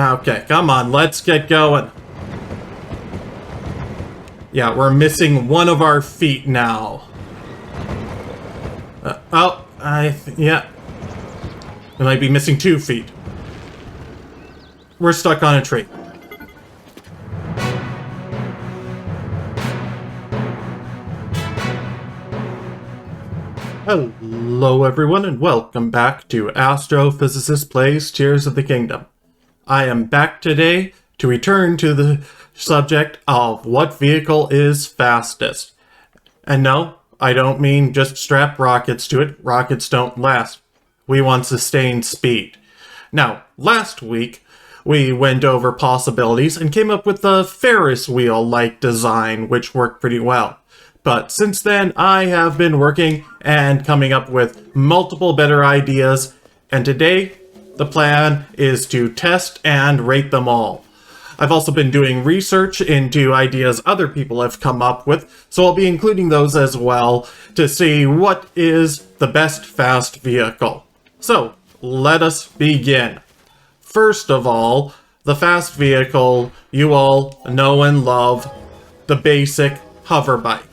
Okay, come on, let's get going. Yeah, we're missing one of our feet now. Yeah. We might be missing 2 feet. We're stuck on a tree. Hello everyone, and welcome back to Astrophysicist Plays Tears of the Kingdom. I am back today to return to the subject of what vehicle is fastest. And no, I don't mean just strap rockets to it. Rockets don't last. We want sustained speed. Now, last week, we went over possibilities and came up with a Ferris wheel-like design, which worked pretty well. But since then, I have been working and coming up with multiple better ideas, and today, the plan is to test and rate them all. I've also been doing research into ideas other people have come up with, so I'll be including those as well to see what is the best fast vehicle. So, let us begin. First of all, the fast vehicle you all know and love, the basic hover bike.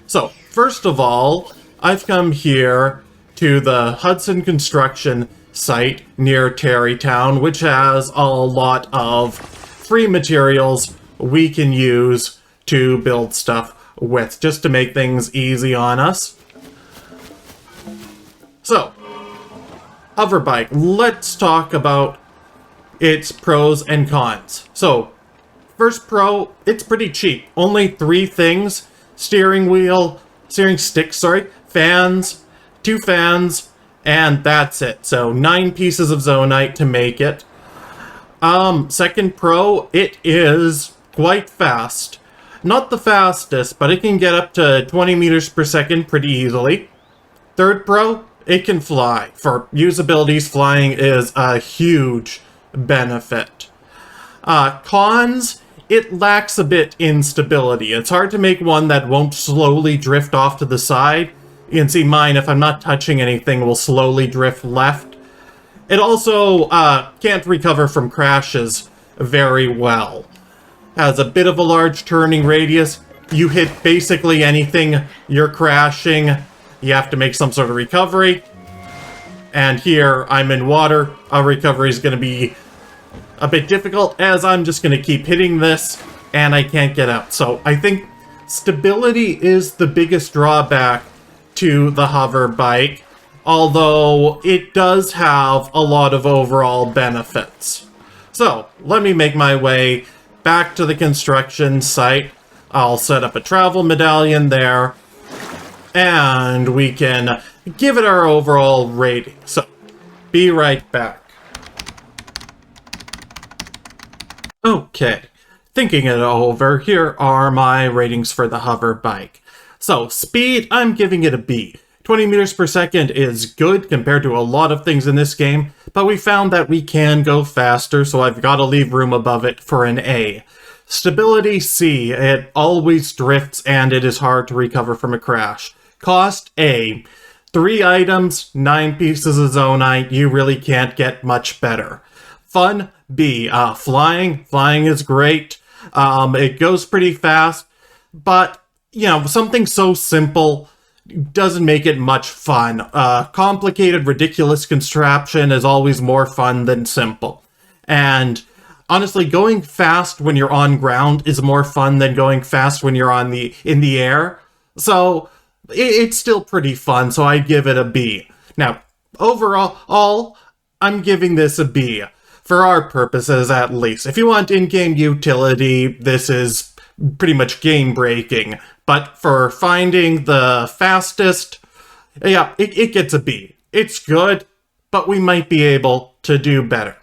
So, first of all, I've come here to the Hudson construction site near Terrytown, which has a lot of free materials we can use to build stuff with, just to make things easy on us. So, hover bike, let's talk about its pros and cons. So, first pro, it's pretty cheap. Only 3 things: steering stick, fans, 2 fans, and that's it. So 9 pieces of zonite to make it. Second pro, it is quite fast. Not the fastest, but it can get up to 20 meters per second pretty easily. Third pro, it can fly. For usabilities, flying is a huge benefit. Cons, it lacks a bit in stability. It's hard to make one that won't slowly drift off to the side. You can see mine, if I'm not touching anything, will slowly drift left. It also can't recover from crashes very well. Has a bit of a large turning radius. You hit basically anything, you're crashing. You have to make some sort of recovery. And here, I'm in water. Our recovery is going to be a bit difficult, as I'm just going to keep hitting this, and I can't get out. So I think stability is the biggest drawback to the hover bike, although it does have a lot of overall benefits. So let me make my way back to the construction site. I'll set up a travel medallion there, and we can give it our overall rating. So, be right back. Okay, thinking it over, here are my ratings for the hover bike. So, speed, I'm giving it a B. 20 meters per second is good compared to a lot of things in this game, but we found that we can go faster, so I've got to leave room above it for an A. Stability, C. It always drifts and it is hard to recover from a crash. Cost, A. 3 items, 9 pieces of zonite, you really can't get much better. Fun, B. Flying is great. It goes pretty fast, but, you know, something so simple doesn't make it much fun. Complicated, ridiculous contraption is always more fun than simple. And honestly, going fast when you're on ground is more fun than going fast when you're in the air. So it's still pretty fun, so I'd give it a B. Now, overall, I'm giving this a B. For our purposes, at least. If you want in-game utility, this is pretty much game-breaking. But for finding the fastest, yeah, it gets a B. It's good, but we might be able to do better.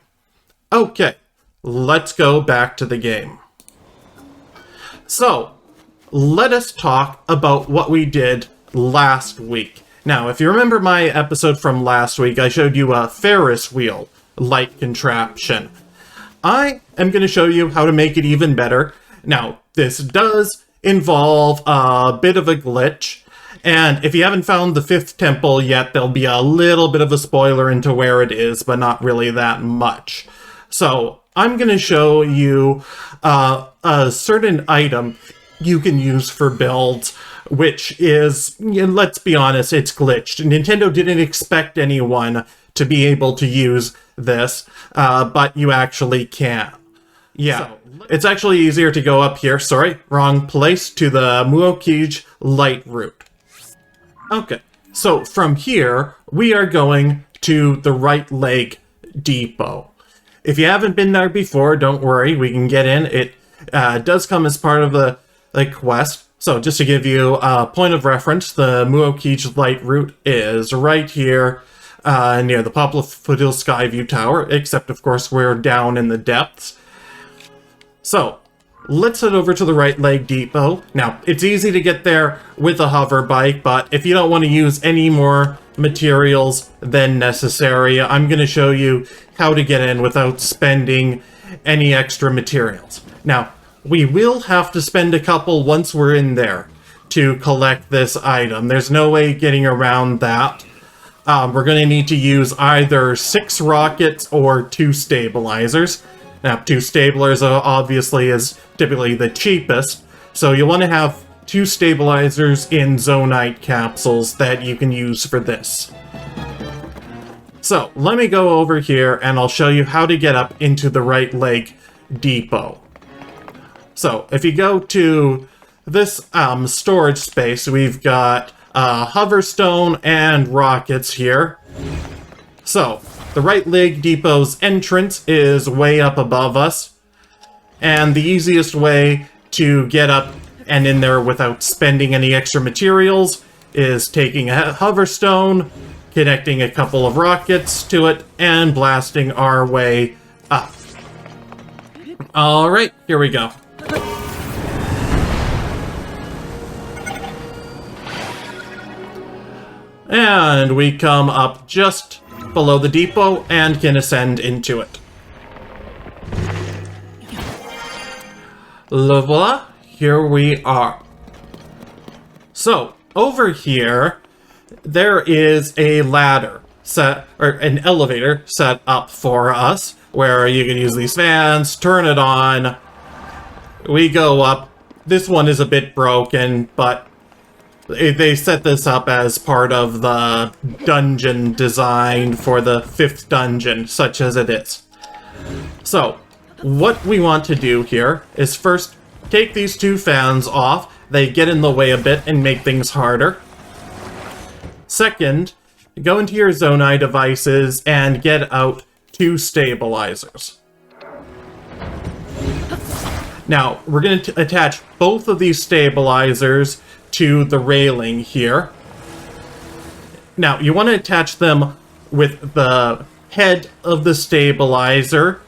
Okay, let's go back to the game. So, let us talk about what we did last week. Now, if you remember my episode from last week, I showed you a Ferris wheel light contraption. I am going to show you how to make it even better. Now, this does involve a bit of a glitch, and if you haven't found the 5th temple yet, there'll be a little bit of a spoiler into where it is, but not really that much. So I'm going to show you a certain item you can use for builds, which is, let's be honest, it's glitched. Nintendo didn't expect anyone to be able to use this, but you actually can. Yeah, it's actually easier to go up here, sorry, wrong place, to the Muokij light route. Okay, so from here, we are going to the right leg depot. If you haven't been there before, don't worry, we can get in. It does come as part of the quest. So just to give you a point of reference, the Muokij light route is right here near the Poplar Foothill Skyview Tower, except of course we're down in the depths. So let's head over to the right leg depot. Now, it's easy to get there with a hover bike, but if you don't want to use any more materials than necessary, I'm going to show you how to get in without spending any extra materials. Now, we will have to spend a couple once we're in there to collect this item. There's no way getting around that. We're going to need to use either 6 rockets or 2 stabilizers. Now, 2 stabilizers obviously is typically the cheapest, so you'll want to have 2 stabilizers in Zonite capsules that you can use for this. So, let me go over here and I'll show you how to get up into the right leg depot. So, if you go to this storage space, we've got hoverstone and rockets here. So, the right leg depot's entrance is way up above us, and the easiest way to get up and in there without spending any extra materials is taking a hoverstone, connecting a couple of rockets to it, and blasting our way up. Alright, here we go. And we come up just below the depot and can ascend into it. Voila, here we are. So, over here, there is a ladder set, or an elevator set up for us, where you can use these fans, turn it on, we go up. This one is a bit broken, but they set this up as part of the dungeon design for the 5th dungeon, such as it is. So, what we want to do here is first take these 2 fans off. They get in the way a bit and make things harder. Second, go into your Zonai devices and get out 2 stabilizers. Now, we're going to attach both of these stabilizers to the railing here. Now, you want to attach them with the head of the stabilizer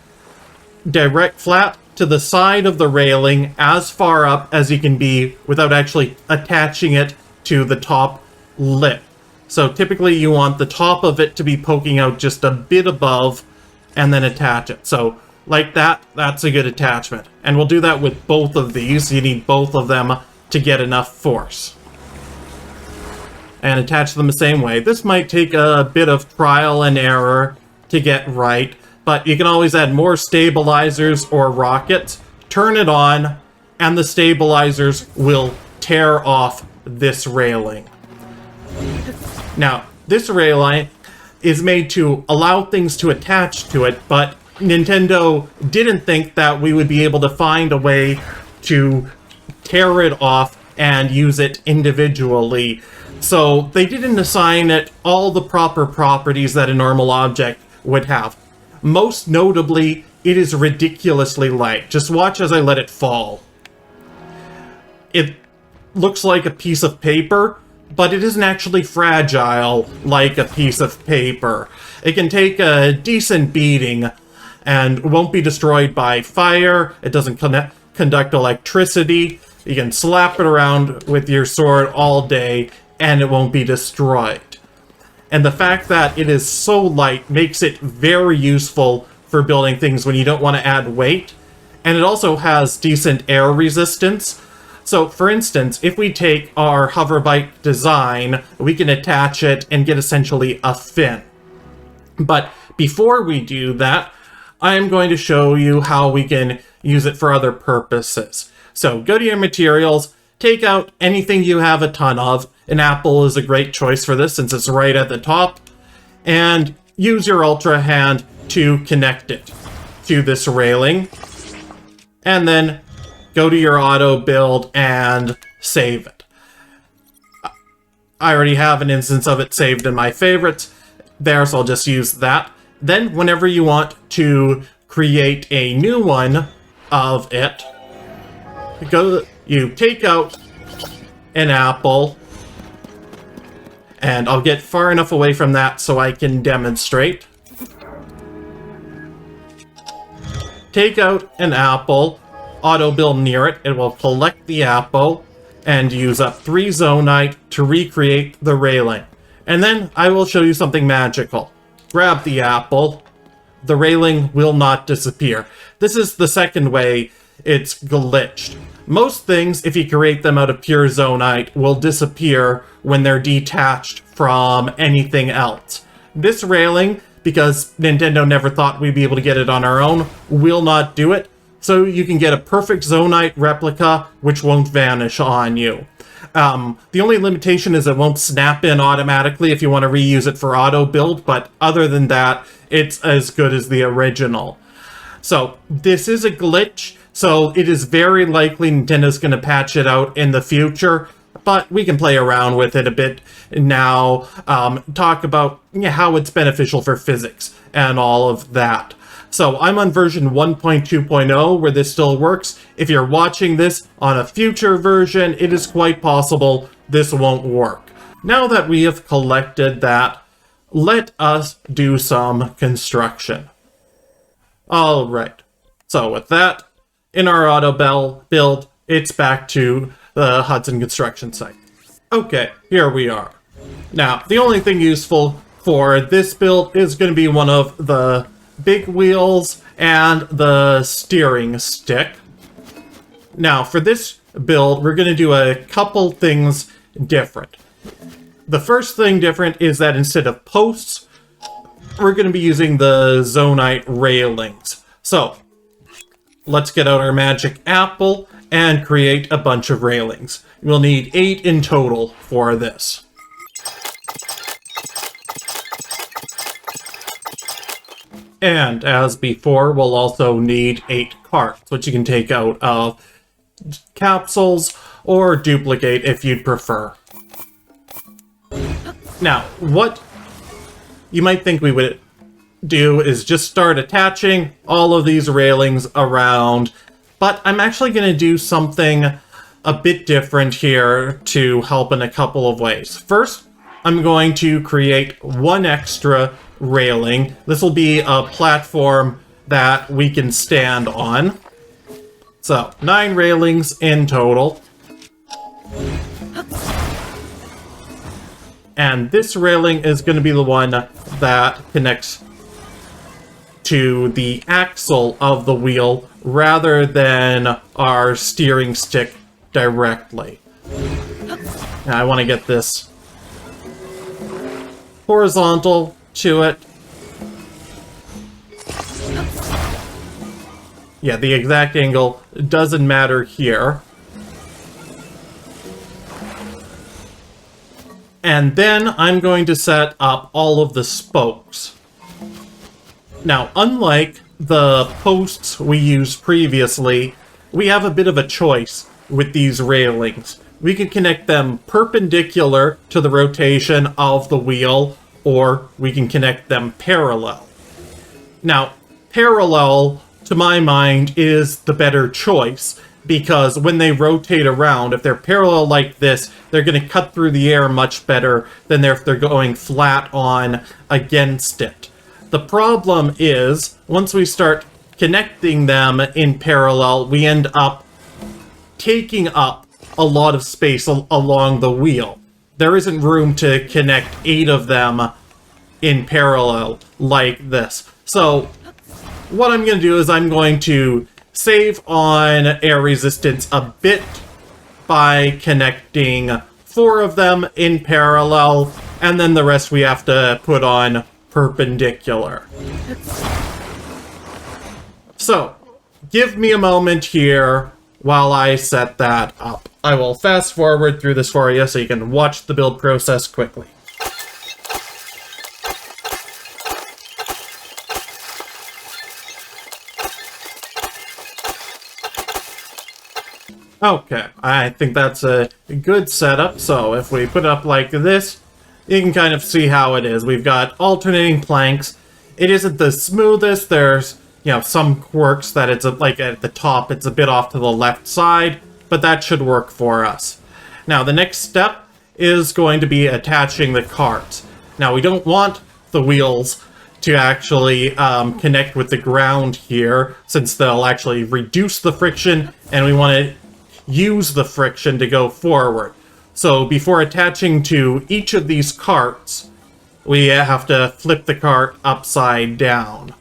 direct flat to the side of the railing as far up as you can be without actually attaching it to the top lip. So typically you want the top of it to be poking out just a bit above and then attach it. So like that, that's a good attachment. And we'll do that with both of these. You need both of them to get enough force. And attach them the same way. This might take a bit of trial and error to get right, but you can always add more stabilizers or rockets, turn it on, and the stabilizers will tear off this railing. Now, this railing is made to allow things to attach to it, but Nintendo didn't think that we would be able to find a way to tear it off and use it individually. So they didn't assign it all the proper properties that a normal object would have. Most notably, it is ridiculously light. Just watch as I let it fall. It looks like a piece of paper, but it isn't actually fragile like a piece of paper. It can take a decent beating and won't be destroyed by fire. It doesn't conduct electricity. You can slap it around with your sword all day and it won't be destroyed. And the fact that it is so light makes it very useful for building things when you don't want to add weight. And it also has decent air resistance. So, for instance, if we take our hover bike design, we can attach it and get essentially a fin. But before we do that, I am going to show you how we can use it for other purposes. So go to your materials, take out anything you have a ton of. An apple is a great choice for this since it's right at the top. And use your Ultra Hand to connect it to this railing. And then go to your auto build and save it. I already have an instance of it saved in my favorites there, so I'll just use that. Then, whenever you want to create a new one of it, you take out an apple, and I'll get far enough away from that so I can demonstrate. Take out an apple, auto build near it, it will collect the apple, and use up 3 Zonite to recreate the railing. And then I will show you something magical. Grab the apple, the railing will not disappear. This is the second way it's glitched. Most things, if you create them out of pure Zonite, will disappear when they're detached from anything else. This railing, because Nintendo never thought we'd be able to get it on our own, will not do it. So you can get a perfect Zonite replica, which won't vanish on you. The only limitation is it won't snap in automatically if you want to reuse it for auto build, but other than that, it's as good as the original. So this is a glitch, so it is very likely Nintendo's going to patch it out in the future, but we can play around with it a bit now, talk about how it's beneficial for physics and all of that. So I'm on version 1.2.0 where this still works. If you're watching this on a future version, it is quite possible this won't work. Now that we have collected that, let us do some construction. Alright, so with that, in our auto build, it's back to the Hudson construction site. Okay, here we are. Now, the only thing useful for this build is going to be one of the big wheels and the steering stick. Now, for this build, we're going to do a couple things different. The first thing different is that instead of posts, we're going to be using the Zonite railings. So, let's get out our magic apple and create a bunch of railings. We'll need 8 in total for this. And as before, we'll also need 8 carts, which you can take out of capsules or duplicate if you'd prefer. Now, what you might think we would do is just start attaching all of these railings around, but I'm actually going to do something a bit different here to help in a couple of ways. First, I'm going to create 1 extra railing. This will be a platform that we can stand on. So, 9 railings in total. And this railing is going to be the one that connects to the axle of the wheel rather than our steering stick directly. Now, I want to get this horizontal to it. Yeah, the exact angle doesn't matter here. And then I'm going to set up all of the spokes. Now, unlike the posts we used previously, we have a bit of a choice with these railings. We can connect them perpendicular to the rotation of the wheel, or we can connect them parallel. Now, parallel, to my mind, is the better choice, because when they rotate around, if they're parallel like this, they're going to cut through the air much better than if they're going flat on against it. The problem is, once we start connecting them in parallel, we end up taking up a lot of space along the wheel. There isn't room to connect 8 of them in parallel like this. So, what I'm going to do is I'm going to save on air resistance a bit by connecting 4 of them in parallel, and then the rest we have to put on perpendicular. So, give me a moment here while I set that up. I will fast forward through this for you so you can watch the build process quickly. Okay, I think that's a good setup. So if we put it up like this, you can kind of see how it is. We've got alternating planks. It isn't the smoothest. There's, some quirks that it's like at the top, it's a bit off to the left side, but that should work for us. Now, the next step is going to be attaching the carts. Now, we don't want the wheels to actually connect with the ground here, since they'll actually reduce the friction, and we want to use the friction to go forward. So before attaching to each of these carts, we have to flip the cart upside down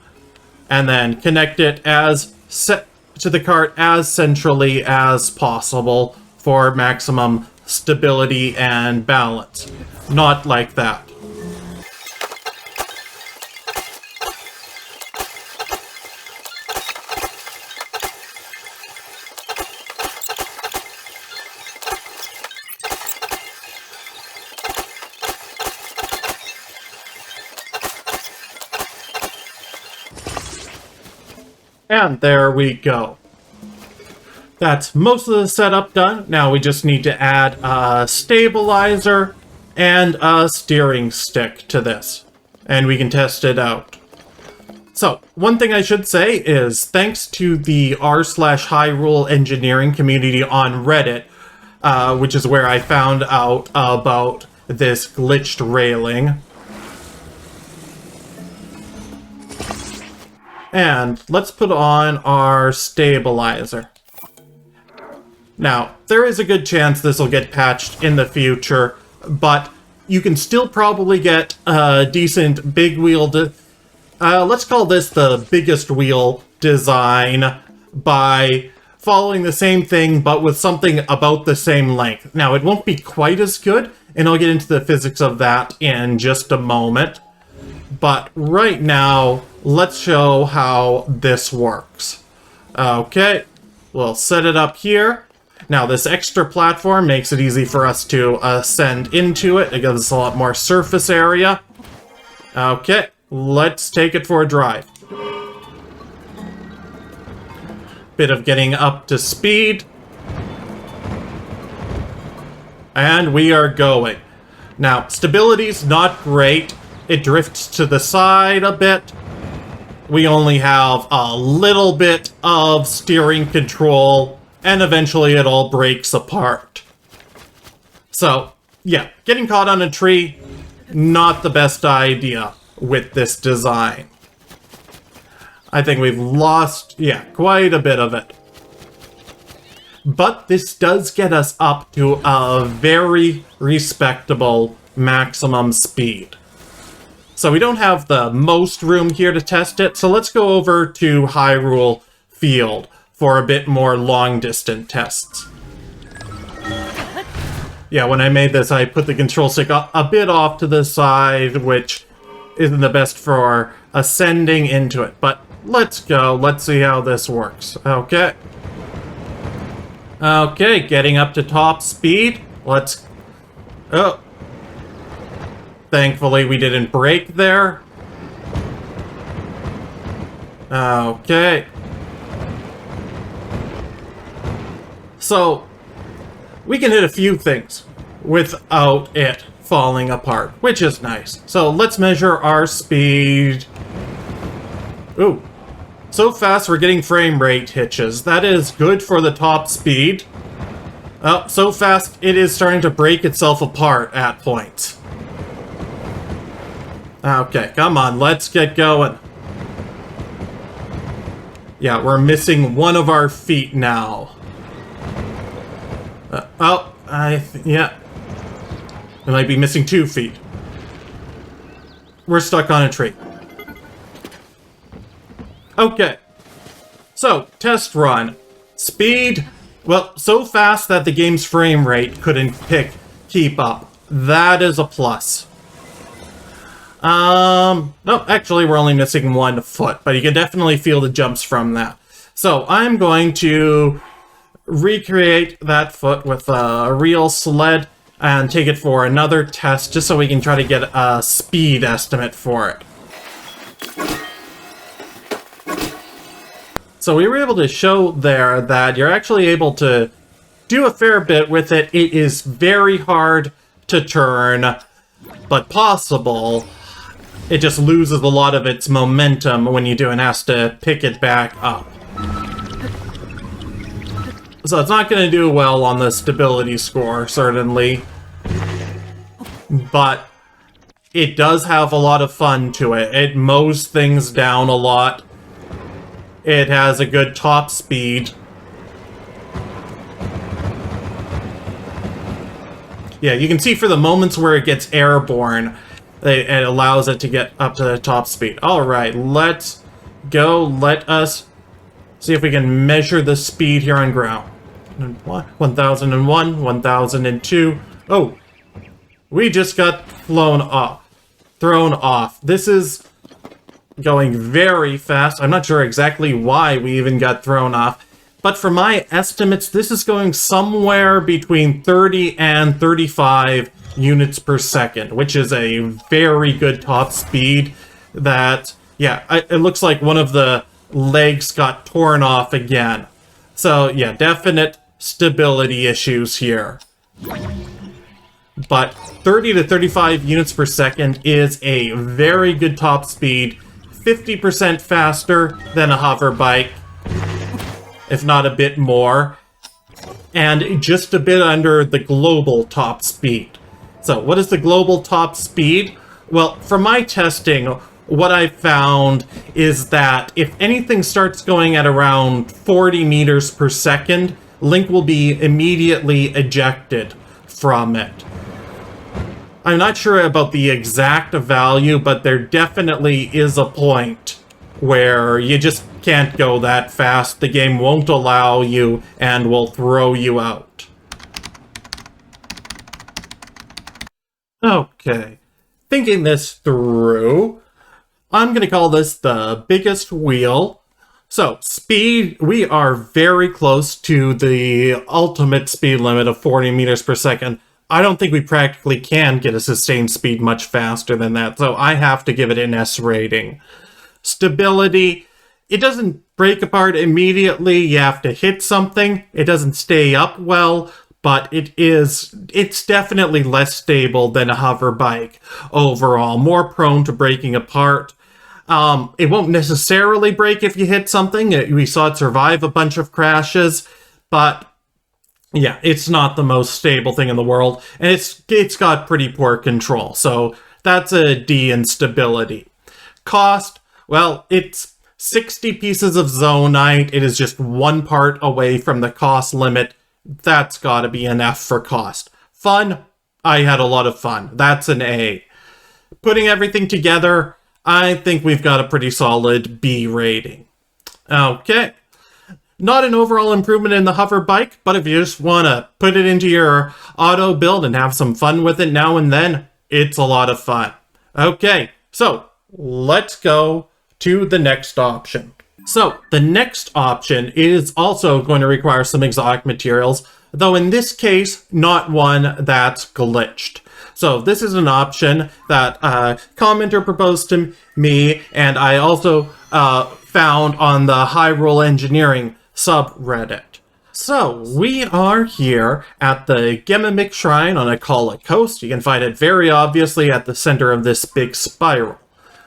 and then connect it to the cart as centrally as possible for maximum stability and balance. Not like that. And there we go. That's most of the setup done. Now we just need to add a stabilizer and a steering stick to this. And we can test it out. So, one thing I should say is thanks to the r/Hyrule engineering community on Reddit, which is where I found out about this glitched railing. And let's put on our stabilizer. Now, there is a good chance this will get patched in the future, but you can still probably get a decent big wheel, let's call this the biggest wheel design, by following the same thing, but with something about the same length. Now, it won't be quite as good, and I'll get into the physics of that in just a moment. But right now, let's show how this works. Okay, we'll set it up here. Now, this extra platform makes it easy for us to ascend into it. It gives us a lot more surface area. Okay, let's take it for a drive. Bit of getting up to speed. And we are going. Now, stability's not great. It drifts to the side a bit. We only have a little bit of steering control, and eventually it all breaks apart. So, yeah, getting caught on a tree, not the best idea with this design. I think we've lost, quite a bit of it. But this does get us up to a very respectable maximum speed. So we don't have the most room here to test it, so let's go over to Hyrule Field for a bit more long-distance tests. Yeah, when I made this, I put the control stick a bit off to the side, which isn't the best for ascending into it. But let's go. Let's see how this works. Okay. Okay, getting up to top speed. Let's... Oh. Thankfully, we didn't break there. Okay. So, we can hit a few things without it falling apart, which is nice. So, let's measure our speed. Ooh. So fast we're getting frame rate hitches. That is good for the top speed. Oh, so fast it is starting to break itself apart at points. Okay, come on, let's get going. Yeah, we're missing one of our feet now. Yeah. We might be missing 2 feet. We're stuck on a tree. Okay. So, test run. Speed, well, so fast that the game's frame rate couldn't keep up. That is a plus. No, actually we're only missing 1 foot, but you can definitely feel the jumps from that. So I'm going to recreate that foot with a real sled and take it for another test just so we can try to get a speed estimate for it. So we were able to show there that you're actually able to do a fair bit with it. It is very hard to turn, but possible. It just loses a lot of its momentum when you do and has to pick it back up. So it's not going to do well on the stability score, certainly. But it does have a lot of fun to it. It mows things down a lot. It has a good top speed. Yeah, you can see for the moments where it gets airborne, it allows it to get up to the top speed. Alright, let's go. Let us see if we can measure the speed here on ground. 1001, 1002. Oh, we just got thrown off. This is going very fast. I'm not sure exactly why we even got thrown off, but for my estimates, this is going somewhere between 30 and 35 units per second, which is a very good top speed. That, yeah, it looks like one of the legs got torn off again. So, yeah, definite stability issues here. But 30 to 35 units per second is a very good top speed, 50% faster than a hover bike, if not a bit more, and just a bit under the global top speed. So what is the global top speed? Well, from my testing, what I found is that if anything starts going at around 40 meters per second, Link will be immediately ejected from it. I'm not sure about the exact value, but there definitely is a point where you just can't go that fast. The game won't allow you and will throw you out. Okay, thinking this through, I'm going to call this the biggest wheel. So, speed, we are very close to the ultimate speed limit of 40 meters per second. I don't think we practically can get a sustained speed much faster than that, so I have to give it an S rating. Stability, it doesn't break apart immediately. You have to hit something. It doesn't stay up well, but it's definitely less stable than a hover bike overall, more prone to breaking apart. It won't necessarily break if you hit something. We saw it survive a bunch of crashes, but yeah, it's not the most stable thing in the world, and it's got pretty poor control, so that's a D in stability. Cost, well, it's 60 pieces of Zonite. It is just 1 part away from the cost limit. That's gotta be an F for cost. Fun, I had a lot of fun. That's an A. Putting everything together, I think we've got a pretty solid B rating. Okay. Not an overall improvement in the hover bike, but if you just want to put it into your auto build and have some fun with it now and then, it's a lot of fun. Okay, so let's go to the next option. So the next option is also going to require some exotic materials, though in this case, not one that's glitched. So this is an option that a commenter proposed to me, and I also found on the Hyrule Engineering subreddit. So we are here at the Gemimik Shrine on Akala Coast. You can find it very obviously at the center of this big spiral.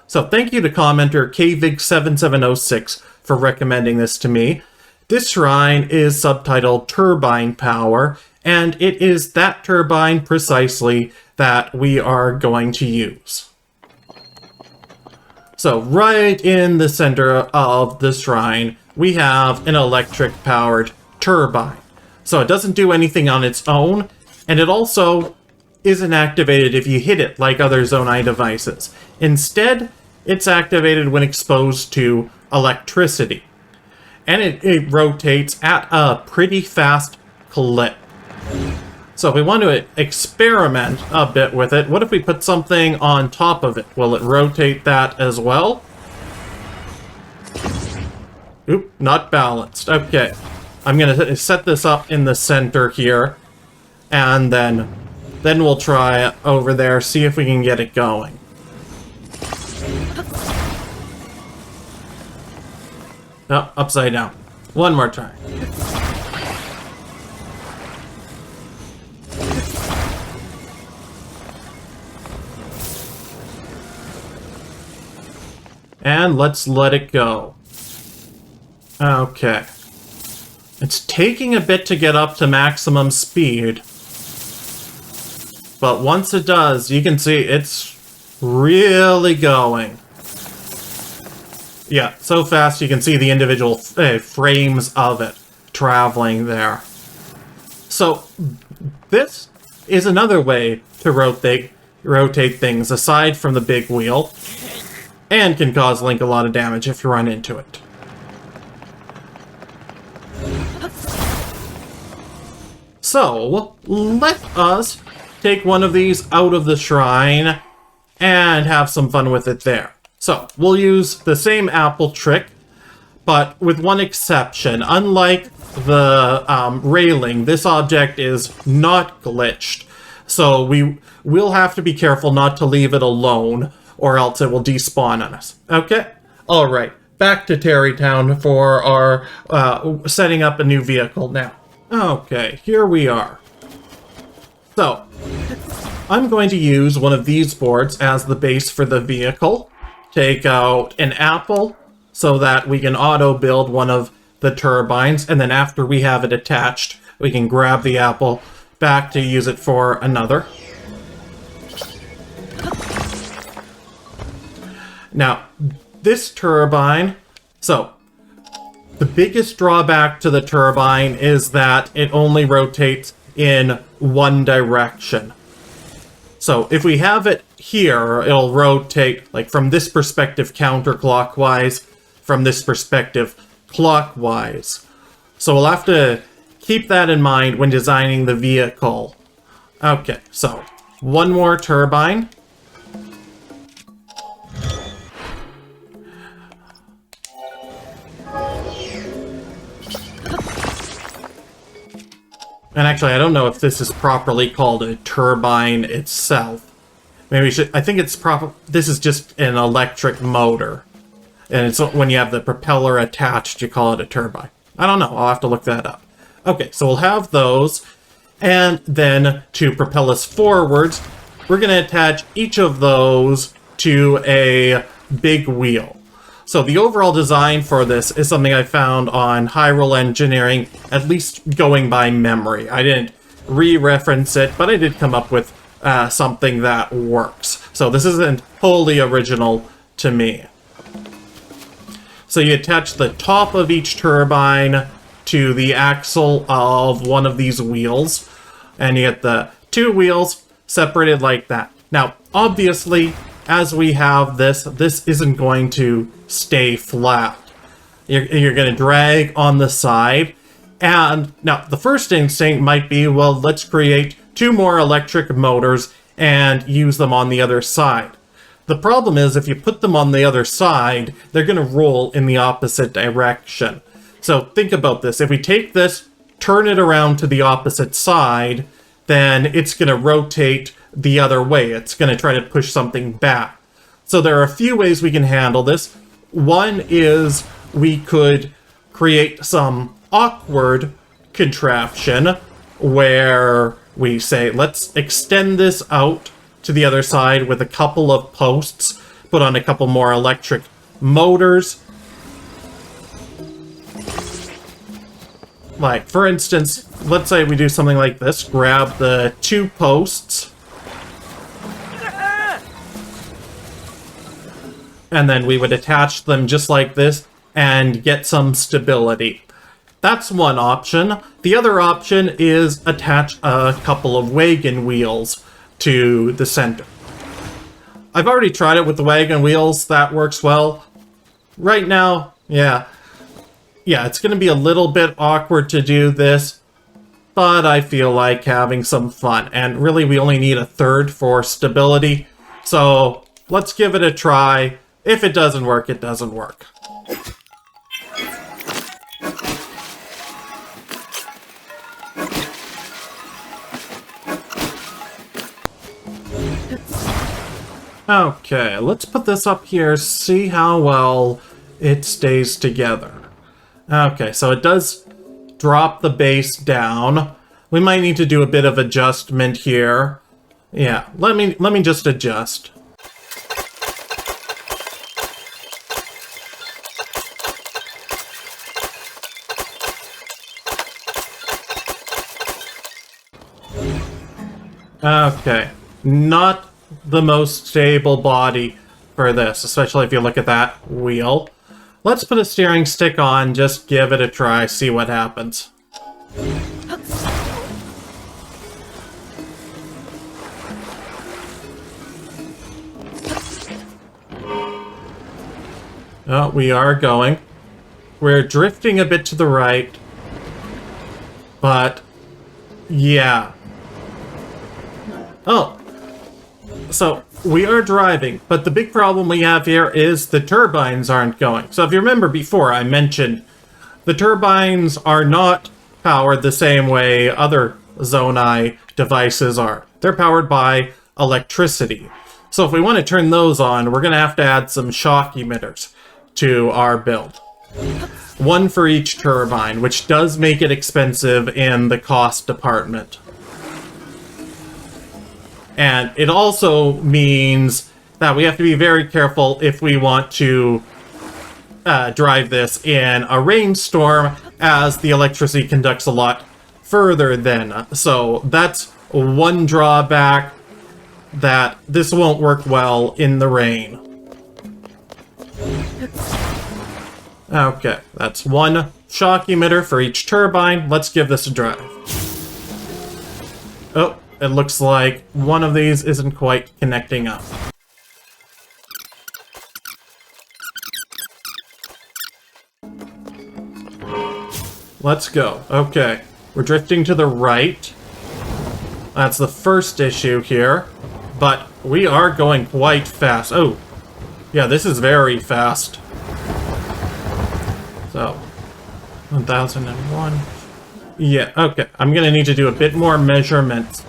So thank you to commenter KVig7706 for recommending this to me. This shrine is subtitled Turbine Power, and it is that turbine precisely that we are going to use. So right in the center of the shrine, we have an electric-powered turbine. So it doesn't do anything on its own, and it also isn't activated if you hit it like other Zonai devices. Instead, it's activated when exposed to electricity. And it rotates at a pretty fast clip. So if we want to experiment a bit with it, what if we put something on top of it? Will it rotate that as well? Oop, not balanced. Okay. I'm going to set this up in the center here, and then we'll try it over there, see if we can get it going. Oh, upside down. One more time. And let's let it go. Okay. It's taking a bit to get up to maximum speed. But once it does, you can see it's really going. Yeah, so fast you can see the individual frames of it traveling there. So, this is another way to rotate things aside from the big wheel, and can cause Link a lot of damage if you run into it. So, let us take one of these out of the shrine and have some fun with it there. So, we'll use the same apple trick, but with one exception. Unlike the railing, this object is not glitched. So we will have to be careful not to leave it alone, or else it will despawn on us. Okay? Alright, back to Terrytown for our setting up a new vehicle now. Okay, here we are. So, I'm going to use one of these boards as the base for the vehicle. Take out an apple so that we can auto-build one of the turbines, and then after we have it attached, we can grab the apple back to use it for another. Now, this turbine, so the biggest drawback to the turbine is that it only rotates in one direction. So if we have it here, it'll rotate, like, from this perspective counterclockwise, from this perspective clockwise. So we'll have to keep that in mind when designing the vehicle. Okay, so one more turbine. And actually, I don't know if this is properly called a turbine itself. Maybe we should... I think it's proper... This is just an electric motor. And it's when you have the propeller attached, you call it a turbine. I don't know. I'll have to look that up. Okay, so we'll have those. And then to propel us forwards, we're going to attach each of those to a big wheel. So the overall design for this is something I found on Hyrule Engineering, at least going by memory. I didn't re-reference it, but I did come up with something that works. So this isn't wholly original to me. So you attach the top of each turbine to the axle of one of these wheels, and you get the two wheels separated like that. Now, obviously, as we have this isn't going to stay flat. You're going to drag on the side. And now the first instinct might be, well, let's create two more electric motors and use them on the other side. The problem is if you put them on the other side, they're going to roll in the opposite direction. So think about this. If we take this, turn it around to the opposite side, then it's going to rotate the other way. It's going to try to push something back. So there are a few ways we can handle this. One is we could create some awkward contraption where we say, let's extend this out to the other side with a couple of posts, put on a couple more electric motors. Like, for instance, let's say we do something like this. Grab the two posts. And then we would attach them just like this and get some stability. That's one option. The other option is attach a couple of wagon wheels to the center. I've already tried it with the wagon wheels. That works well. Right now, yeah, it's going to be a little bit awkward to do this. but I feel like having some fun. And really, we only need a third for stability. So let's give it a try. If it doesn't work, it doesn't work. Okay, let's put this up here, see how well it stays together. Okay, so it does drop the base down. We might need to do a bit of adjustment here. Yeah, let me just adjust. Okay, not the most stable body for this, especially if you look at that wheel. Let's put a steering stick on, just give it a try, see what happens. Oh, we are going. We're drifting a bit to the right, but yeah. Oh, so we are driving, but the big problem we have here is the turbines aren't going. So if you remember before, I mentioned the turbines are not powered the same way other Zonai devices are. They're powered by electricity. So if we want to turn those on, we're going to have to add some shock emitters to our build. One for each turbine, which does make it expensive in the cost department. And it also means that we have to be very careful if we want to drive this in a rainstorm, as the electricity conducts a lot further then. So that's one drawback, that this won't work well in the rain. Okay, that's one shock emitter for each turbine. Let's give this a drive. Oh, it looks like one of these isn't quite connecting up. Let's go. Okay, we're drifting to the right. That's the first issue here, but we are going quite fast. Oh, yeah, this is very fast. So, 1001. Yeah, okay, I'm gonna need to do a bit more measurements,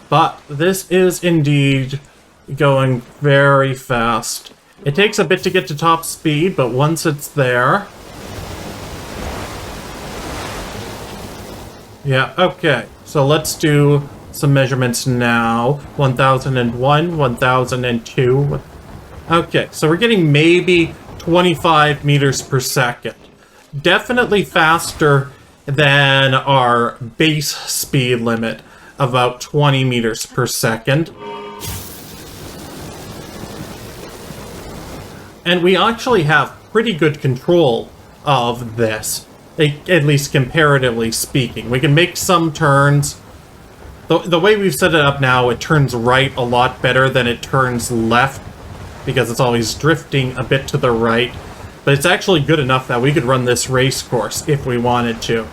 but this is indeed going very fast. It takes a bit to get to top speed, but once it's there... Yeah, okay, so let's do some measurements now. 1001, 1002. Okay, so we're getting maybe 25 meters per second. Definitely faster than our base speed limit, about 20 meters per second. And we actually have pretty good control of this, at least comparatively speaking. We can make some turns. The way we've set it up now, it turns right a lot better than it turns left, because it's always drifting a bit to the right. But it's actually good enough that we could run this race course if we wanted to.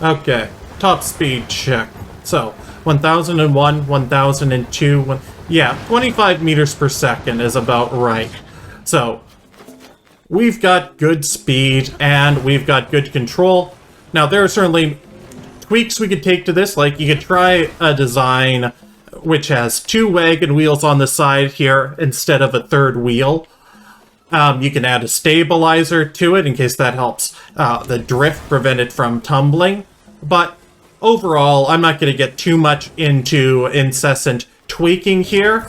Okay, top speed check. So, 1001, 1002, yeah, 25 meters per second is about right. So, we've got good speed and we've got good control. Now, there are certainly tweaks we could take to this, like you could try a design which has 2 wagon wheels on the side here instead of a third wheel. You can add a stabilizer to it in case that helps the drift prevent it from tumbling. But overall, I'm not going to get too much into incessant tweaking here.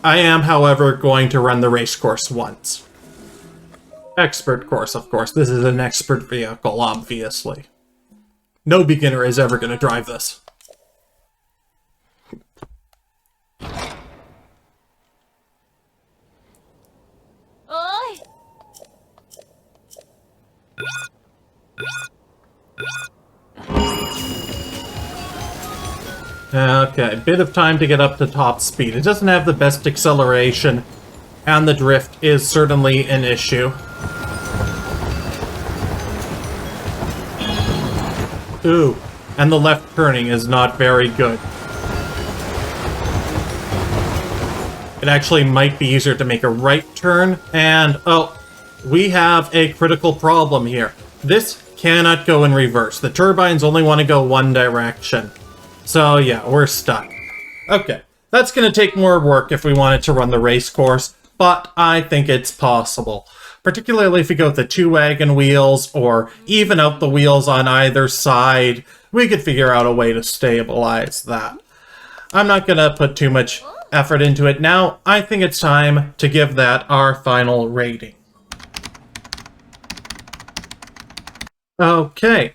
I am, however, going to run the race course once. Expert course, of course. This is an expert vehicle, obviously. No beginner is ever going to drive this. Okay, bit of time to get up to top speed. It doesn't have the best acceleration, and the drift is certainly an issue. Ooh, and the left turning is not very good. It actually might be easier to make a right turn, and oh, we have a critical problem here. This cannot go in reverse. The turbines only want to go one direction. So yeah, we're stuck. Okay, that's going to take more work if we wanted to run the race course, but I think it's possible. Particularly if we go with the 2 wagon wheels, or even out the wheels on either side, we could figure out a way to stabilize that. I'm not going to put too much effort into it now. I think it's time to give that our final rating. Okay,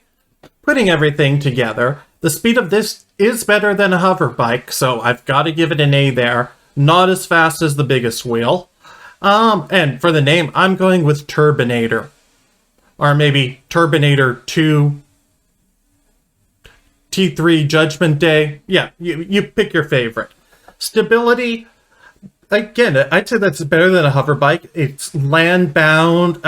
putting everything together, the speed of this is better than a hover bike, so I've got to give it an A there. Not as fast as the biggest wheel. And for the name, I'm going with Turbinator. Or maybe Turbinator 2 T3 Judgment Day. Yeah, you pick your favorite. Stability, again, I'd say that's better than a hover bike. It's land-bound.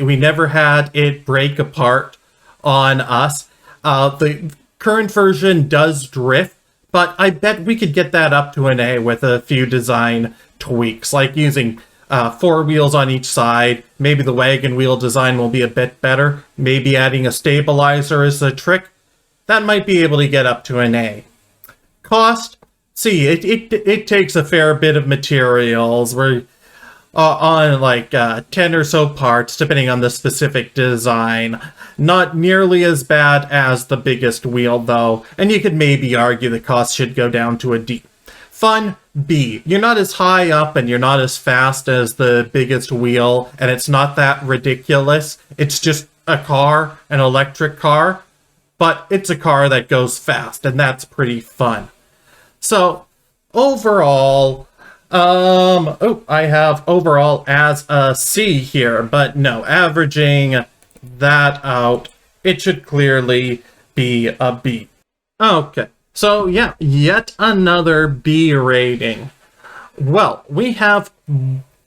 We never had it break apart on us. The current version does drift, but I bet we could get that up to an A with a few design tweaks, like using 4 wheels on each side. Maybe the wagon wheel design will be a bit better. Maybe adding a stabilizer is a trick. That might be able to get up to an A. Cost, see, it takes a fair bit of materials. We're on like 10 or so parts, depending on the specific design. Not nearly as bad as the biggest wheel, though, and you could maybe argue the cost should go down to a D. Fun, B. You're not as high up and you're not as fast as the biggest wheel, and it's not that ridiculous. It's just a car, an electric car, but it's a car that goes fast, and that's pretty fun. So, overall, I have overall as a C here, but no, averaging that out, it should clearly be a B. Okay, so yeah, yet another B rating. Well, we have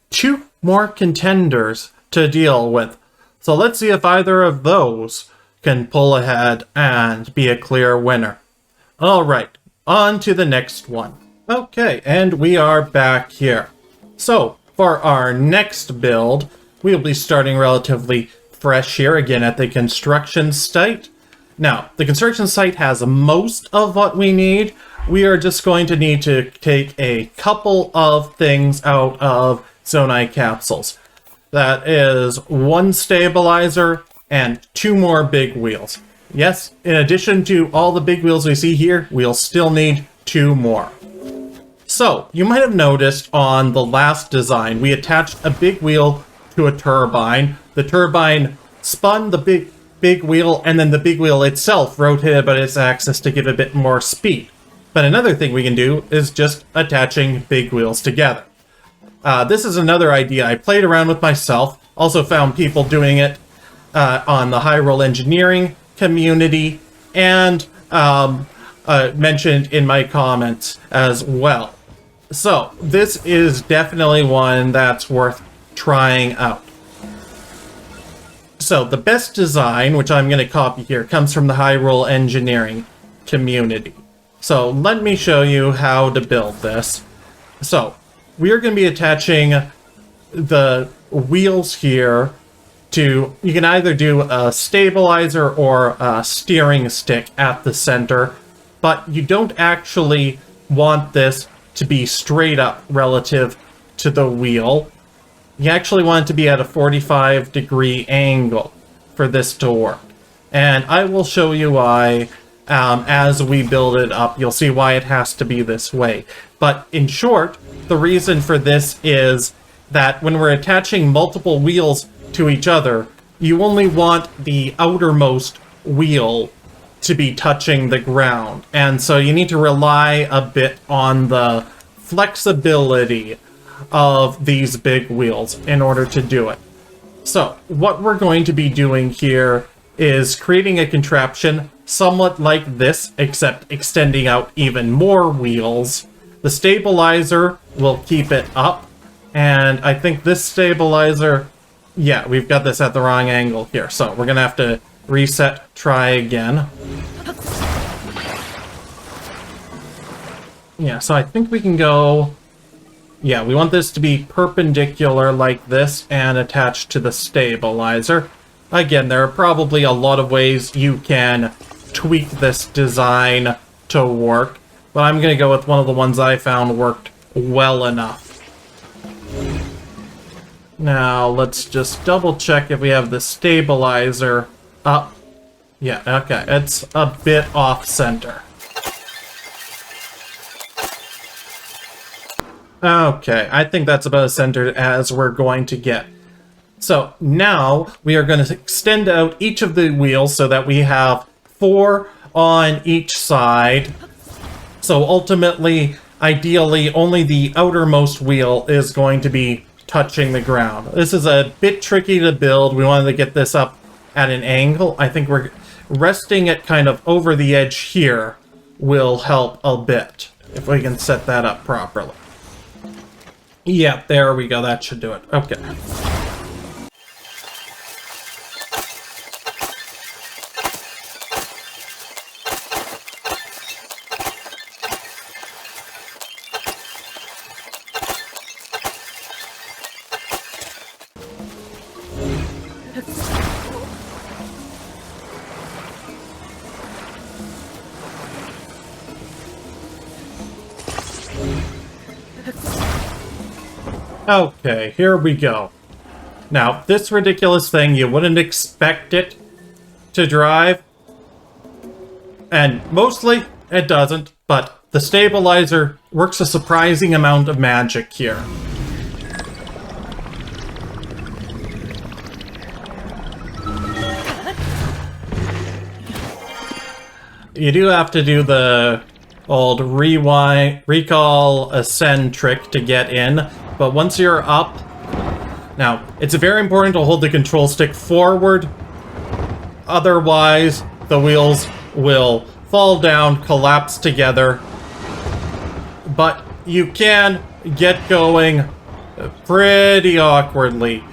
2 more contenders to deal with, so let's see if either of those can pull ahead and be a clear winner. Alright, on to the next one. Okay, and we are back here. So, for our next build, we'll be starting relatively fresh here, again at the construction site. Now, the construction site has most of what we need. We are just going to need to take a couple of things out of Zonai capsules. That is 1 stabilizer and 2 more big wheels. Yes, in addition to all the big wheels we see here, we'll still need 2 more. So, you might have noticed on the last design, we attached a big wheel to a turbine. The turbine spun the big wheel, and then the big wheel itself rotated about its axis to give a bit more speed. But another thing we can do is just attaching big wheels together. This is another idea I played around with myself, also found people doing it on the high roll engineering community, and mentioned in my comments as well. So, this is definitely one that's worth trying out. So, the best design, which I'm going to copy here, comes from the high roll engineering community. So, let me show you how to build this. So, we are going to be attaching the wheels here to, you can either do a stabilizer or a steering stick at the center, but you don't actually want this to be straight up relative to the wheel. You actually want it to be at a 45-degree angle for this to work. And I will show you why as we build it up. You'll see why it has to be this way. But in short, the reason for this is that when we're attaching multiple wheels to each other, you only want the outermost wheel to be touching the ground. And so you need to rely a bit on the flexibility of these big wheels in order to do it. So what we're going to be doing here is creating a contraption somewhat like this, except extending out even more wheels. The stabilizer will keep it up, and I think this stabilizer, yeah, we've got this at the wrong angle here, so we're gonna have to reset, try again. Yeah, so I think we can go... Yeah, we want this to be perpendicular like this and attached to the stabilizer. Again, there are probably a lot of ways you can tweak this design to work, but I'm going to go with one of the ones I found worked well enough. Now, let's just double check if we have the stabilizer up. Yeah, okay, it's a bit off-center. Okay, I think that's about as centered as we're going to get. So now we are going to extend out each of the wheels so that we have 4 on each side. So ultimately, ideally, only the outermost wheel is going to be touching the ground. This is a bit tricky to build. We wanted to get this up at an angle. I think we're resting it kind of over the edge here will help a bit, if we can set that up properly. Yeah, there we go. That should do it. Okay. Okay, here we go. Now, this ridiculous thing, you wouldn't expect it to drive. And mostly, it doesn't, but the stabilizer works a surprising amount of magic here. You do have to do the old rewind, recall, ascend trick to get in. But once you're up... Now, it's very important to hold the control stick forward. Otherwise, the wheels will fall down, collapse together. But you can get going pretty awkwardly.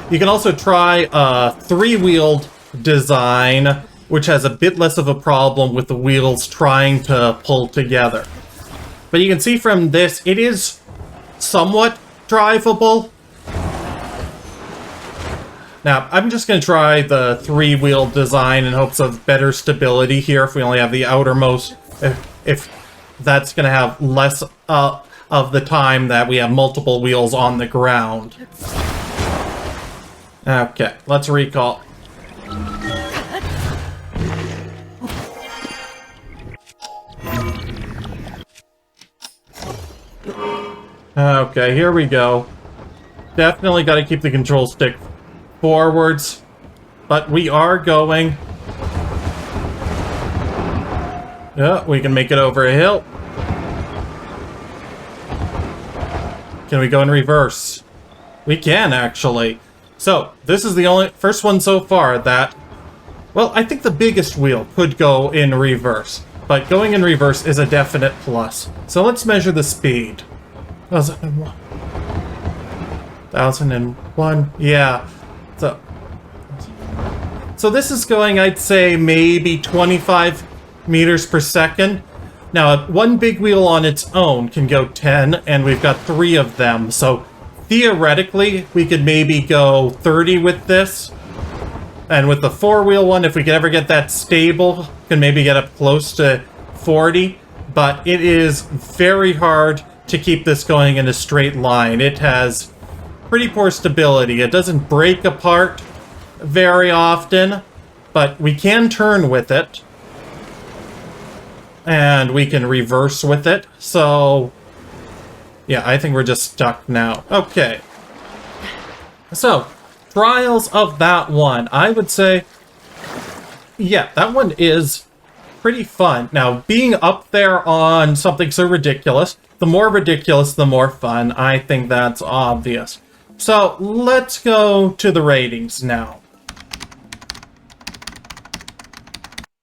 You can also try a 3-wheeled design, which has a bit less of a problem with the wheels trying to pull together. But you can see from this, it is somewhat drivable. Now, I'm just going to try the 3-wheel design in hopes of better stability here if we only have the outermost, if that's going to have less of the time that we have multiple wheels on the ground. Okay, let's recall. Okay, here we go. Definitely got to keep the control stick forwards, but we are going. Yeah, we can make it over a hill. Can we go in reverse? We can, actually. So, this is the only first one so far that... Well, I think the biggest wheel could go in reverse, but going in reverse is a definite plus. So let's measure the speed. 1001. 1001. Yeah. So this is going, I'd say, maybe 25 meters per second. Now, one big wheel on its own can go 10, and we've got 3 of them. So theoretically, we could maybe go 30 with this. And with the 4-wheel one, if we could ever get that stable, can maybe get up close to 40. But it is very hard to keep this going in a straight line. It has pretty poor stability. It doesn't break apart very often, but we can turn with it. And we can reverse with it. So, yeah, I think we're just stuck now. Okay. So, trials of that one. I would say, yeah, that one is pretty fun. Now, being up there on something so ridiculous, the more ridiculous, the more fun. I think that's obvious. So, let's go to the ratings now.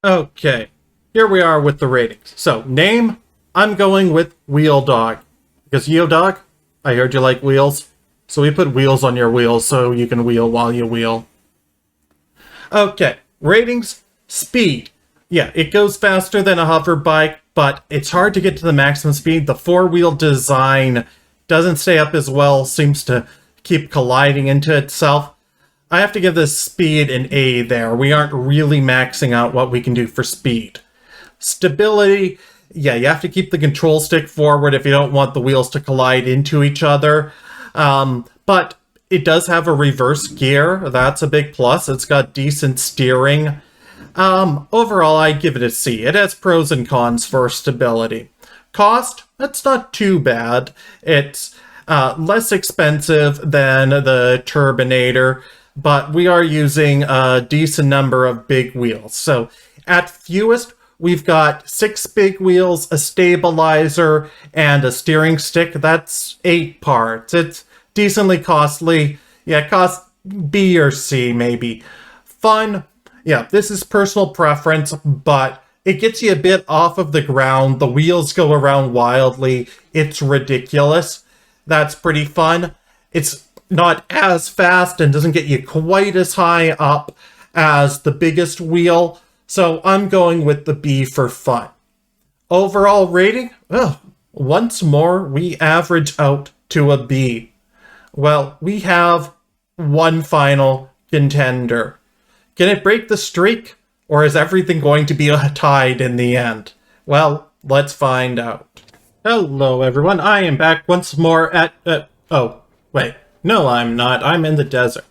Okay, here we are with the ratings. So, name, I'm going with Wheel Dog. Because, Yo Dog, I heard you like wheels. So we put wheels on your wheels so you can wheel while you wheel. Okay, ratings, speed. Yeah, it goes faster than a hover bike, but it's hard to get to the maximum speed. The four-wheel design doesn't stay up as well, seems to keep colliding into itself. I have to give this speed an A there. We aren't really maxing out what we can do for speed. Stability, yeah, you have to keep the control stick forward if you don't want the wheels to collide into each other. But it does have a reverse gear. That's a big plus. It's got decent steering. Overall, I'd give it a C. It has pros and cons for stability. Cost, that's not too bad. It's less expensive than the Turbinator, but we are using a decent number of big wheels. So at fewest, we've got 6 big wheels, a stabilizer, and a steering stick. That's 8 parts. It's decently costly. Yeah, cost B or C maybe. Fun. Yeah, this is personal preference, but it gets you a bit off of the ground. The wheels go around wildly. It's ridiculous. That's pretty fun. It's not as fast and doesn't get you quite as high up as the biggest wheel, so I'm going with the B for fun. Overall rating? Once more, we average out to a B. Well, we have one final contender. Can it break the streak, or is everything going to be tied in the end? Well, let's find out. Hello, everyone. I am back once more at... oh, wait. No, I'm not. I'm in the desert.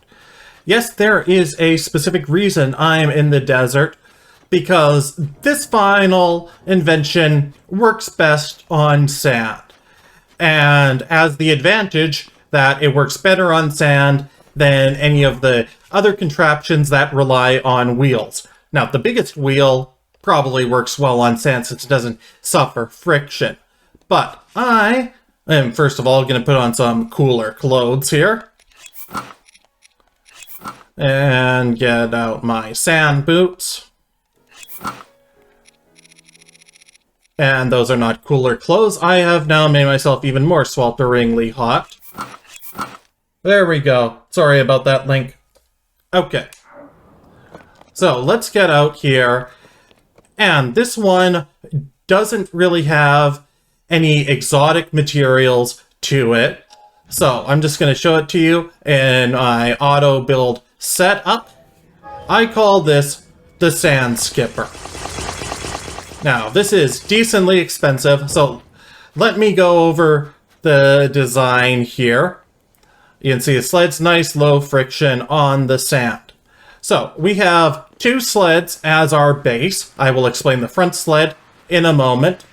Yes, there is a specific reason I'm in the desert, because this final invention works best on sand. And has the advantage that it works better on sand than any of the other contraptions that rely on wheels. Now, the biggest wheel probably works well on sand since it doesn't suffer friction. But I am, first of all, going to put on some cooler clothes here. And get out my sand boots. And those are not cooler clothes. I have now made myself even more swelteringly hot. There we go. Sorry about that, Link. Okay. So, let's get out here. And this one doesn't really have any exotic materials to it. So, I'm just going to show it to you in my auto build setup. I call this the Sand Skipper. Now, this is decently expensive, so let me go over the design here. You can see the sled's nice low friction on the sand. So we have 2 sleds as our base. I will explain the front sled in a moment.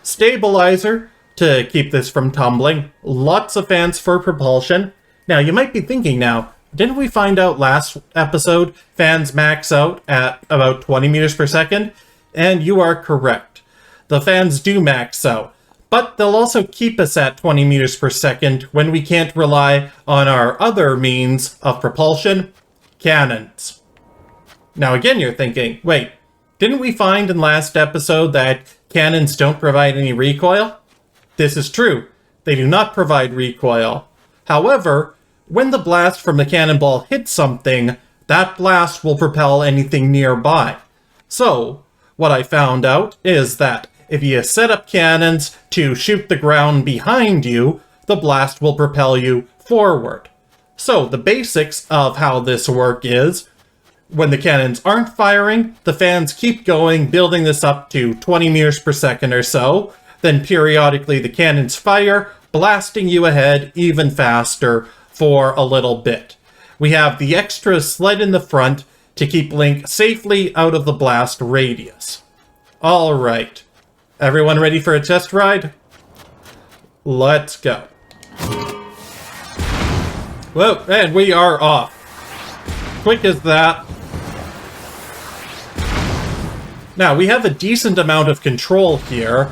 Stabilizer to keep this from tumbling. Lots of fans for propulsion. Now you might be thinking now, didn't we find out last episode fans max out at about 20 meters per second? And you are correct. The fans do max out. But they'll also keep us at 20 meters per second when we can't rely on our other means of propulsion, cannons. Now again you're thinking, wait, didn't we find in last episode that cannons don't provide any recoil? This is true. They do not provide recoil. However, when the blast from the cannonball hits something, that blast will propel anything nearby. So, what I found out is that if you set up cannons to shoot the ground behind you, the blast will propel you forward. So the basics of how this works is, when the cannons aren't firing, the fans keep going, building this up to 20 meters per second or so. Then periodically the cannons fire, blasting you ahead even faster for a little bit. We have the extra sled in the front to keep Link safely out of the blast radius. Alright. Everyone ready for a test ride? Let's go. Whoa, and we are off. Quick as that. Now, we have a decent amount of control here.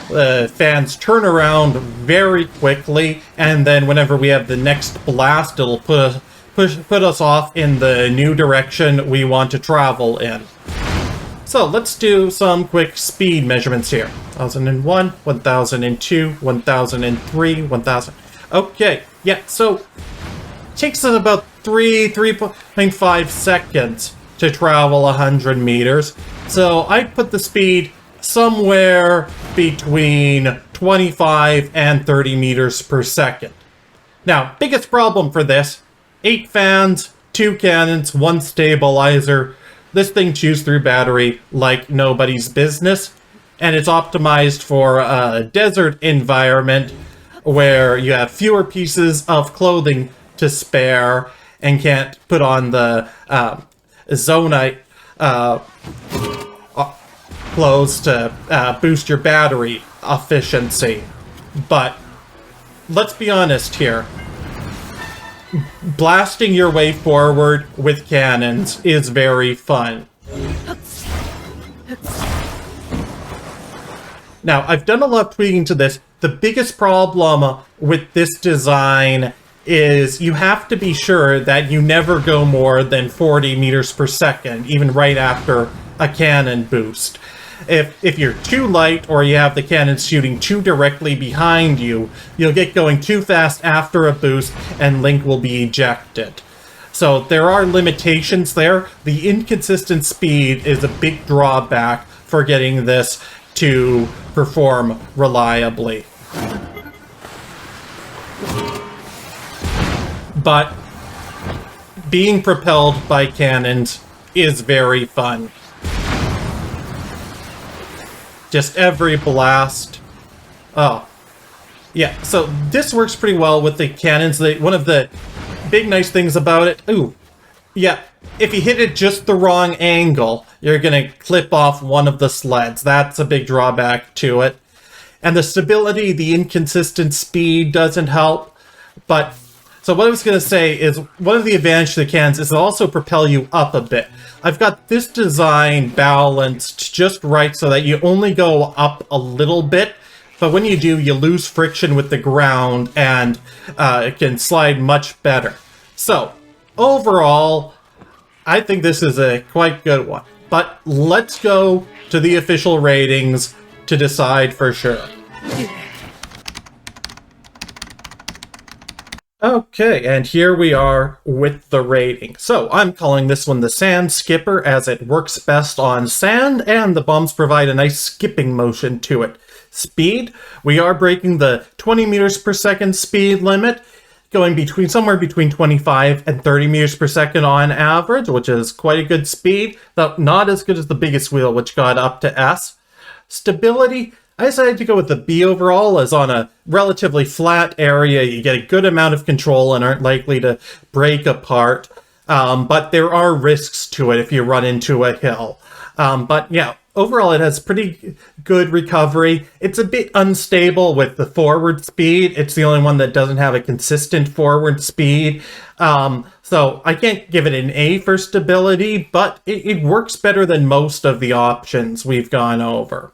The fans turn around very quickly, and then whenever we have the next blast, it'll put us off in the new direction we want to travel in. So let's do some quick speed measurements here. 1001, 1002, 1003, 1000. Okay, yeah, so it takes us about 3.5 seconds to travel 100 meters. So I put the speed somewhere between 25 and 30 meters per second. Now, biggest problem for this, 8 fans, 2 cannons, 1 stabilizer. This thing chews through battery like nobody's business, and it's optimized for a desert environment where you have fewer pieces of clothing to spare and can't put on the zonite clothes to boost your battery efficiency. But let's be honest here. Blasting your way forward with cannons is very fun. Now, I've done a lot of tweaking to this. The biggest problem with this design is you have to be sure that you never go more than 40 meters per second, even right after a cannon boost. If you're too light or you have the cannons shooting too directly behind you, you'll get going too fast after a boost and Link will be ejected. So there are limitations there. The inconsistent speed is a big drawback for getting this to perform reliably. But being propelled by cannons is very fun. Just every blast. Oh. Yeah, so this works pretty well with the cannons. One of the big nice things about it... Ooh. Yeah, if you hit it just the wrong angle, you're going to clip off one of the sleds. That's a big drawback to it. And the stability, the inconsistent speed doesn't help. But, so what I was going to say is, one of the advantages of the cannons is it'll also propel you up a bit. I've got this design balanced just right so that you only go up a little bit, but when you do, you lose friction with the ground and it can slide much better. So, overall, I think this is a quite good one. But let's go to the official ratings to decide for sure. Okay, and here we are with the rating. So, I'm calling this one the Sand Skipper as it works best on sand, and the bombs provide a nice skipping motion to it. Speed, we are breaking the 20 meters per second speed limit, going somewhere between 25 and 30 meters per second on average, which is quite a good speed, though not as good as the biggest wheel, which got up to S. Stability, I decided to go with the B overall, as on a relatively flat area, you get a good amount of control and aren't likely to break apart. But there are risks to it if you run into a hill. But yeah, overall it has pretty good recovery. It's a bit unstable with the forward speed. It's the only one that doesn't have a consistent forward speed. So I can't give it an A for stability, but it works better than most of the options we've gone over.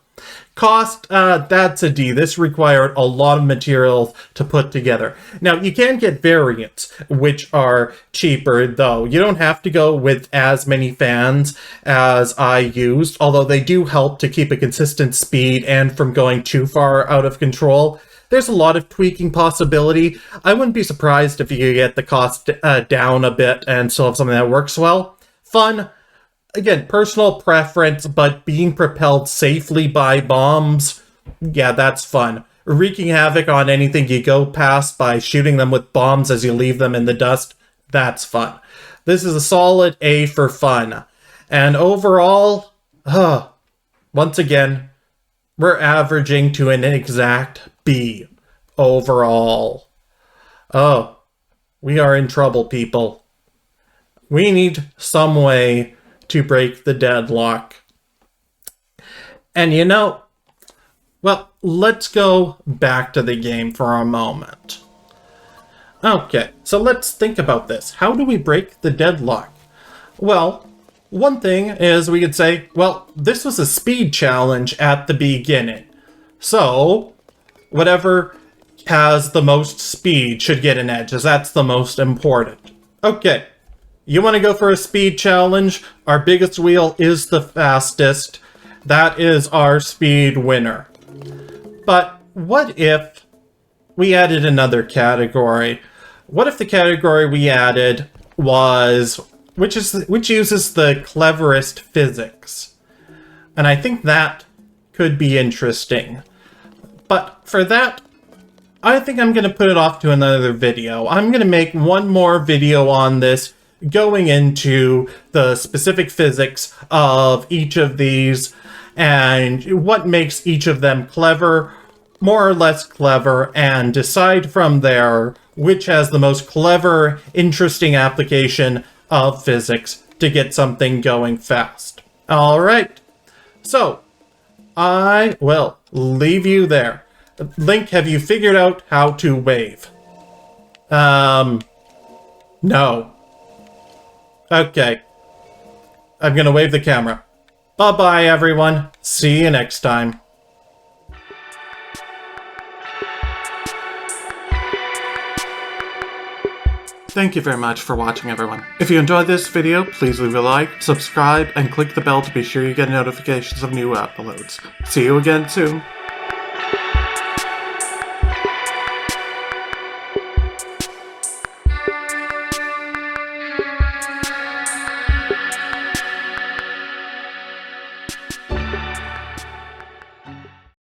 Cost, that's a D. This required a lot of materials to put together. Now, you can get variants, which are cheaper, though. You don't have to go with as many fans as I used, although they do help to keep a consistent speed and from going too far out of control. There's a lot of tweaking possibility. I wouldn't be surprised if you could get the cost down a bit and still have something that works well. Fun. Again, personal preference, but being propelled safely by bombs, yeah, that's fun. Wreaking havoc on anything you go past by shooting them with bombs as you leave them in the dust, that's fun. This is a solid A for fun. And overall, once again, we're averaging to an exact B overall. Oh, we are in trouble, people. We need some way to break the deadlock. And you know, well, let's go back to the game for a moment. Okay, so let's think about this. How do we break the deadlock? Well, one thing is we could say, well, this was a speed challenge at the beginning. So, whatever has the most speed should get an edge, as that's the most important. Okay. You want to go for a speed challenge? Our biggest wheel is the fastest. That is our speed winner. But what if we added another category? What if the category we added was which uses the cleverest physics. And I think that could be interesting. But for that, I think I'm going to put it off to another video. I'm going to make one more video on this, going into the specific physics of each of these and what makes each of them clever, more or less clever, and decide from there which has the most clever, interesting application of physics to get something going fast. Alright, so I will leave you there. Link, have you figured out how to wave? No. Okay. I'm gonna wave the camera. Bye-bye, everyone. See you next time. Thank you very much for watching, everyone. If you enjoyed this video, please leave a like, subscribe, and click the bell to be sure you get notifications of new uploads. See you again soon.